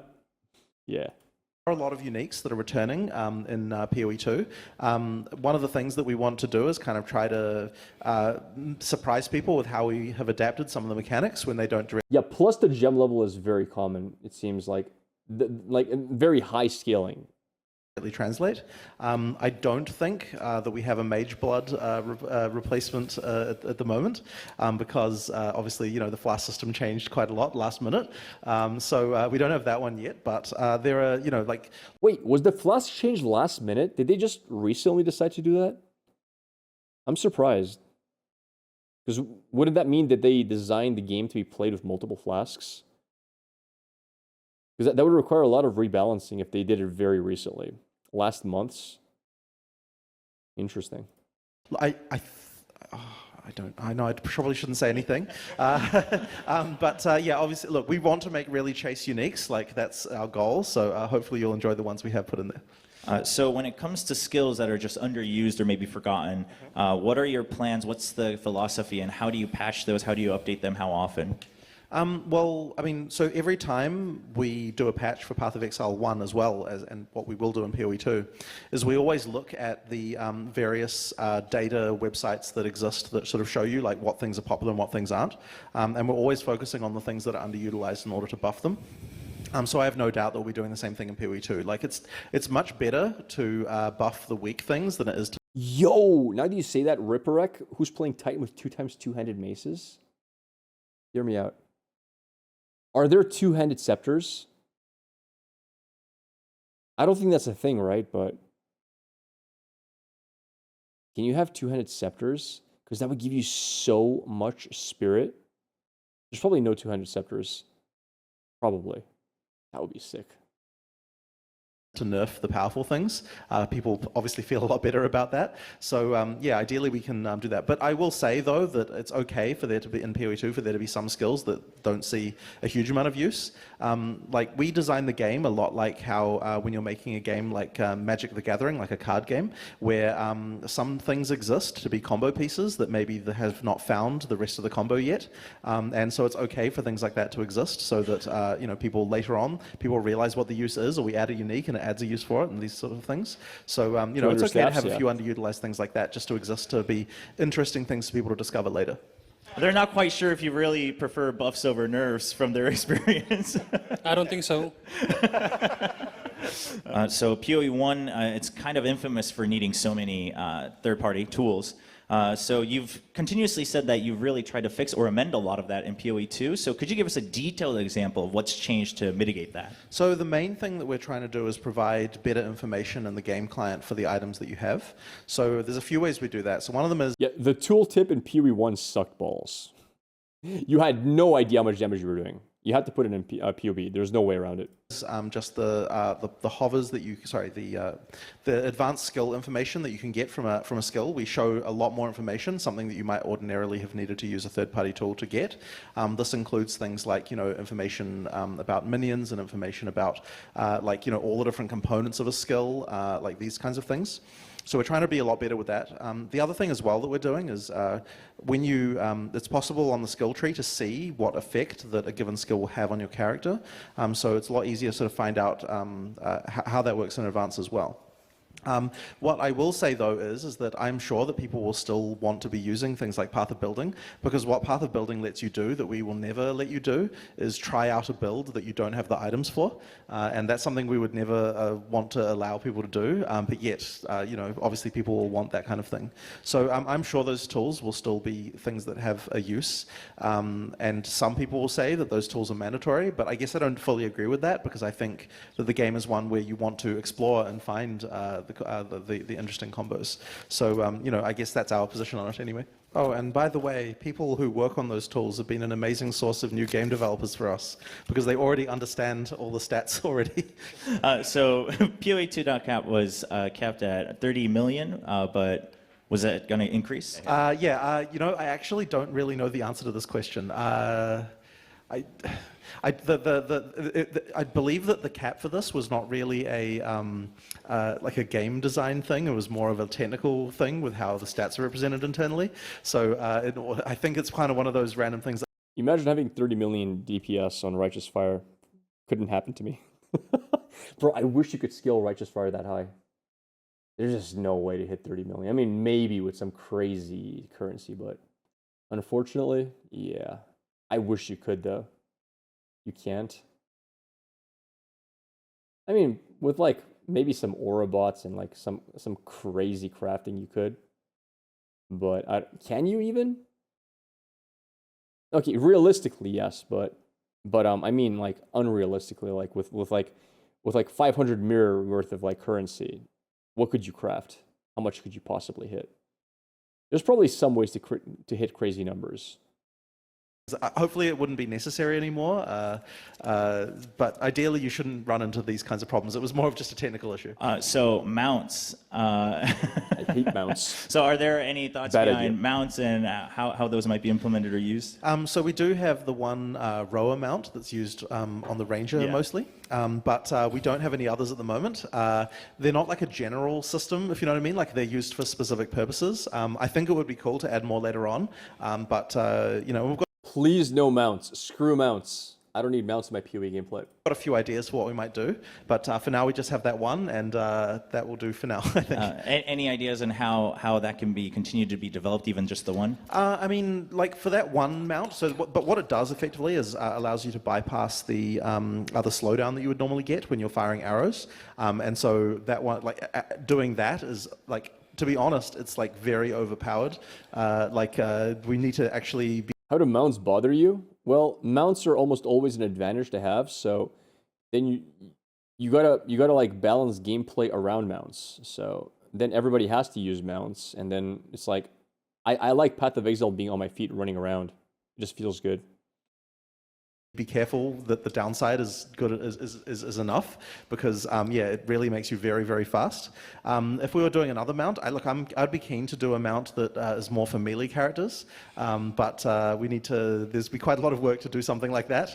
Yeah. There are a lot of uniques that are returning in PoE 2. One of the things that we want to do is kind of try to surprise people with how we have adapted some of the mechanics when they don't directly... Yeah, plus the gem level is very common, it seems like. Very high scaling. Translate. I don't think that we have a Mageblood replacement at the moment because obviously the flask system changed quite a lot last minute, so we don't have that one yet. But there are Wait, was the flask changed last minute? Did they just recently decide to do that? I'm surprised because wouldn't that mean that they designed the game to be played with multiple flasks? Because that would require a lot of rebalancing if they did it very recently. Last month's. Interesting. I know I probably shouldn't say anything, but yeah, obviously, look, we want to make really chase uniques, like that's our goal. So hopefully you'll enjoy the ones we have put in there. So when it comes to skills that are just underused or maybe forgotten, what are your plans? What's the philosophy, and how do you patch those? How do you update them? How often? Well, I mean, so every time we do a patch for Path of Exile 1 as well, and what we will do in PoE 2, is we always look at the various data websites that exist that sort of show you like what things are popular and what things aren't. And we're always focusing on the things that are underutilized in order to buff them. So I have no doubt that we'll be doing the same thing in PoE 2. Like it's much better to buff the weak things than it is to... Yo, now that you say that, Ripperek, who's playing Titan with 2x two-handed maces? Hear me out. Are there two-handed scepters? I don't think that's a thing, right? But can you have two-handed scepters? Because that would give you so much spirit. There's probably no two-handed scepters. Probably. That would be sick. To nerf the powerful things. People obviously feel a lot better about that. So yeah, ideally we can do that. But I will say though that it's okay for there to be in PoE 2 for there to be some skills that don't see a huge amount of use. Like we design the game a lot like how when you're making a game like Magic the Gathering, like a card game, where some things exist to be combo pieces that maybe they have not found the rest of the combo yet. And so it's okay for things like that to exist so that you know, people later on, people realize what the use is, or we add a unique and it adds a use for it and these sort of things. So you know, it's okay to have a few underutilized things like that just to exist, to be interesting things for people to discover later. They're not quite sure if you really prefer buffs over nerfs from their experience. I don't think so. So PoE 1, it's kind of infamous for needing so many third-party tools. So you've continuously said that you've really tried to fix or amend a lot of that in PoE 2. So could you give us a detailed example of what's changed to mitigate that? So the main thing that we're trying to do is provide better information in the game client for the items that you have. So there's a few ways we do that. So one of them is... Yeah, the tooltip in PoE 1 sucked balls. You had no idea how much damage you were doing. You had to put it in PoB. There's no way around it. Just the hovers that you, the advanced skill information that you can get from a skill. We show a lot more information, something that you might ordinarily have needed to use a third-party tool to get. This includes things like, you know, information about minions and information about like, you know, all the different components of a skill, like these kinds of things. So we're trying to be a lot better with that. The other thing as well that we're doing is when you, it's possible on the skill tree to see what effect that a given skill will have on your character. So it's a lot easier to sort of find out how that works in advance as well. What I will say though is that I'm sure that people will still want to be using things like Path of Building, because what Path of Building lets you do that we will never let you do is try out a build that you don't have the items for, and that's something we would never want to allow people to do, but yet, you know, obviously people will want that kind of thing. So I'm sure those tools will still be things that have a use, and some people will say that those tools are mandatory, but I guess I don't fully agree with that, because I think that the game is one where you want to explore and find the interesting combos. So, you know, I guess that's our position on it anyway. Oh, and by the way, people who work on those tools have been an amazing source of new game developers for us, because they already understand all the stats already. So PoE 2.cap was capped at 30 million, but was that going to increase? Yeah, you know, I actually don't really know the answer to this question. I believe that the cap for this was not really a like a game design thing. It was more of a technical thing with how the stats are represented internally. So I think it's kind of one of those random things. Imagine having 30 million DPS on Righteous Fire. Couldn't happen to me. Bro, I wish you could scale Righteous Fire that high. There's just no way to hit 30 million. I mean, maybe with some crazy currency, but unfortunately, yeah. I wish you could, though. You can't. I mean, with like maybe some aura bots and like some crazy crafting, you could. But can you even? Okay, realistically, yes, but I mean like unrealistically, like with like 500 mirror worth of like currency, what could you craft? How much could you possibly hit? There's probably some ways to hit crazy numbers. Hopefully it wouldn't be necessary anymore, but ideally you shouldn't run into these kinds of problems. It was more of just a technical issue. So mounts. I hate mounts. So are there any thoughts Bad behind idea. mounts and how those might be implemented or used? So we do have the one rower mount that's used on the Ranger Yeah. mostly, but we don't have any others at the moment. They're not like a general system, if you know what I mean, like they're used for specific purposes. I think it would be cool to add more later on, but you know, we've got Please no mounts. Screw mounts. I don't need mounts in my PoE gameplay. a few ideas for what we might do, but for now we just have that one, and that will do for now, I think. Any ideas on how that can be continued to be developed, even just the one? I mean, like for that one mount, but what it does effectively is allows you to bypass the other slowdown that you would normally get when you're firing arrows, and so that one, like doing that is like, to be honest, it's like very overpowered. We need to actually be How do mounts bother you? Well, mounts are almost always an advantage to have, so then you gotta like balance gameplay around mounts. So then everybody has to use mounts, and then it's like I like Path of Exile being on my feet running around. It just feels good. be careful that the downside is good is enough, because yeah, it really makes you very, very fast. If we were doing another mount, I'd be keen to do a mount that is more for melee characters, but there's be quite a lot of work to do something like that.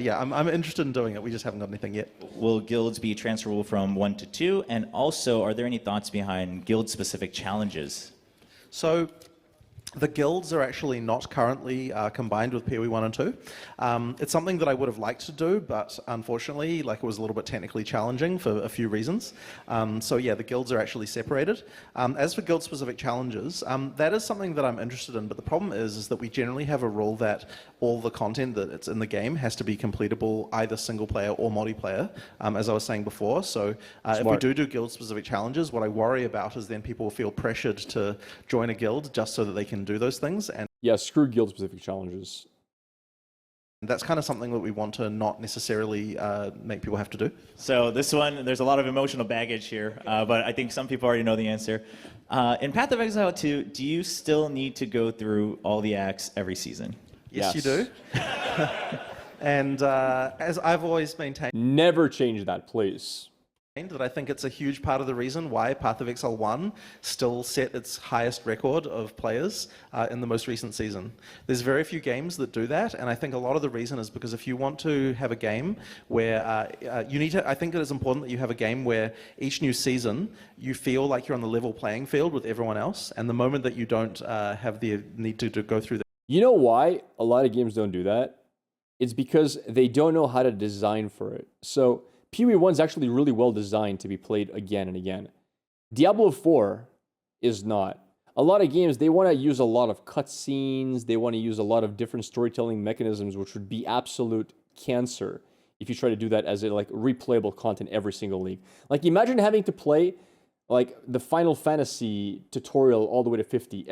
Yeah, I'm interested in doing it. We just haven't got anything yet. Will guilds be transferable from 1 to 2? And also, are there any thoughts behind guild-specific challenges? So the guilds are actually not currently combined with PoE 1 and 2. It's something that I would have liked to do, but unfortunately, like, it was a little bit technically challenging for a few reasons. So yeah, the guilds are actually separated. As for guild-specific challenges, that is something that I'm interested in, but the problem is that we generally have a rule that all the content that it's in the game has to be completable either single player or multiplayer, as I was saying before. So if we do guild-specific challenges, what I worry about is then people will feel pressured to join a guild just so that they can do those things, and Yeah, screw guild-specific challenges. that's kind of something that we want to not necessarily make people have to do. So this one, there's a lot of emotional baggage here, but I think some people already know the answer. In Path of Exile 2, do you still need to go through all the acts every season? Yes, you Yes. do. And as I've always maintained, Never change that, please. that I think it's a huge part of the reason why Path of Exile 1 still set its highest record of players in the most recent season. There's very few games that do that, and I think a lot of the reason is because if you want to have a game where I think it is important that you have a game where each new season you feel like you're on the level playing field with everyone else, and the moment that you don't have the need to go through that. You know why a lot of games don't do that? It's because they don't know how to design for it. So PoE 1 is actually really well designed to be played again and again. Diablo 4 is not. A lot of games, they want to use a lot of cutscenes, they want to use a lot of different storytelling mechanisms, which would be absolute cancer if you try to do that as a like replayable content every single league. Like, imagine having to play like the Final Fantasy tutorial all the way to 50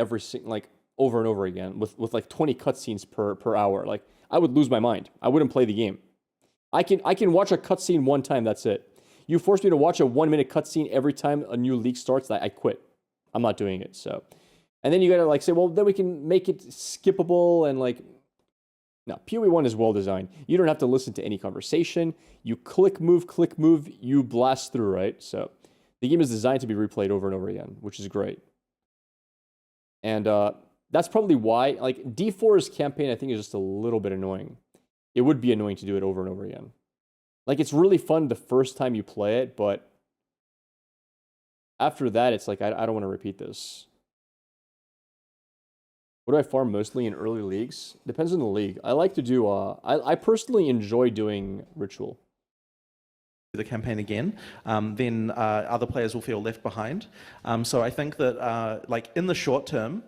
over and over again with like 20 cutscenes per hour. Like, I would lose my mind. I wouldn't play the game. I can watch a cutscene one time, that's it. You force me to watch a 1 minute cutscene every time a new league starts, I quit. I'm not doing it, so. And then you gotta like say, well, then we can make it skippable and like, no, PoE 1 is well designed. You don't have to listen to any conversation. You click, move, you blast through, right? So the game is designed to be replayed over and over again, which is great. And that's probably why, like, D4's campaign, I think, is just a little bit annoying. It would be annoying to do it over and over again. Like, it's really fun the first time you play it, but after that, it's like, I don't want to repeat this. What do I farm mostly in early leagues? Depends on the league. I like to do, I personally enjoy doing Ritual. The campaign again, then other players will feel left behind. So I think that like in the short term,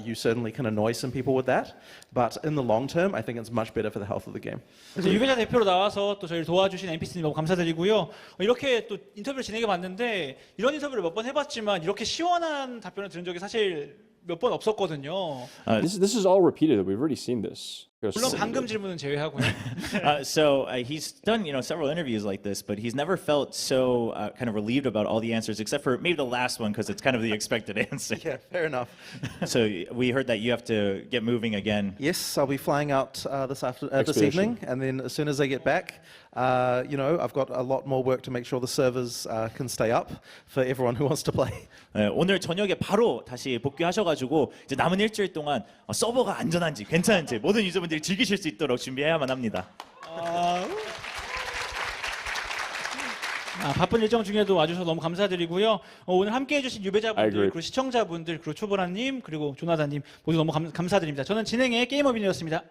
you certainly can annoy some people with that, but in the long term, I think it's much better for the health of the game. 그래서 유배자 대표로 나와서 또 저희를 도와주신 NPC님 너무 감사드리고요. 이렇게 또 인터뷰를 진행해봤는데 이런 인터뷰를 몇 번 해봤지만 이렇게 시원한 답변을 들은 적이 사실 몇 번 없었거든요. This is all repeated. We've already seen this. 물론 방금 질문은 제외하고요. He's done several interviews like this, but he's never felt so kind of relieved about all the answers, except for maybe the last one because it's kind of the expected answer. Yeah, fair enough. So we heard that you have to get moving again. Yes, I'll be flying out this Expedition. evening, and then as soon as I get back, I've got a lot more work to make sure the servers can stay up for everyone who wants to play. 오늘 저녁에 바로 다시 복귀하셔가지고 이제 남은 일주일 동안 서버가 안전한지 괜찮은지 모든 유저분들이 즐기실 수 있도록 준비해야만 합니다. 바쁜 일정 중에도 와주셔서 너무 감사드리고요. 오늘 함께해 주신 유배자분들, 그리고 시청자분들, 그리고 초보라님, 그리고 조나단님 모두 너무 감사드립니다. 저는 진행의 게이머빈이었습니다.